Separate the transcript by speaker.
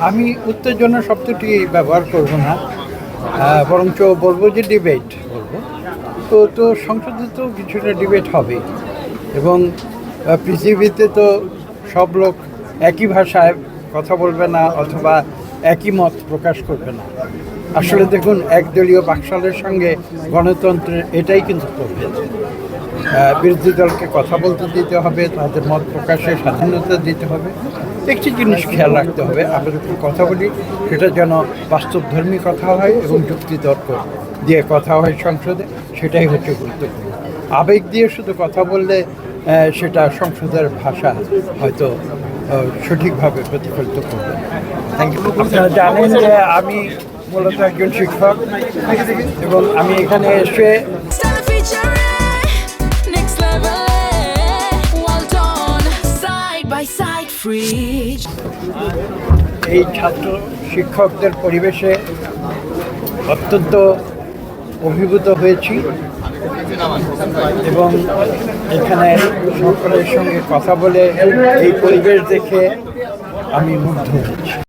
Speaker 1: আমি উত্তেজনা শব্দটি ব্যবহার করব না, বরঞ্চ বলবো যে ডিবেট বলবো। তো সংসদে তো কিছুটা ডিবেট হবে এবং পৃথিবীতে তো সব লোক একই ভাষায় কথা বলবে না অথবা একই মত প্রকাশ করবে না। আসলে দেখুন, একদলীয় বাকশালের সঙ্গে গণতন্ত্রের এটাই কিন্তু প্রভেদ। বিরোধী দলকে কথা বলতে দিতে হবে, তাদের মত প্রকাশের স্বাধীনতা দিতে হবে। একটি জিনিস খেয়াল রাখতে হবে, আমরা যখন কথা বলি সেটা যেন বাস্তবধর্মী কথা হয় এবং যুক্তিতর্ক দিয়ে কথা হয় সংসদে, সেটাই হচ্ছে গুরুত্বপূর্ণ। আবেগ দিয়ে শুধু কথা বললে সেটা সংসদের ভাষা হয়তো সঠিকভাবে প্রতিফলিত করবে। Thank you. আপনারা জানেন যে আমি মূলত একজন শিক্ষক এবং আমি এখানে এসে এই ছাত্র শিক্ষকদের পরিবেশে অত্যন্ত অভিভূত হয়েছি এবং এখানে সকলের সঙ্গে কথা বলে এই পরিবেশ দেখে আমি মুগ্ধ হয়েছি।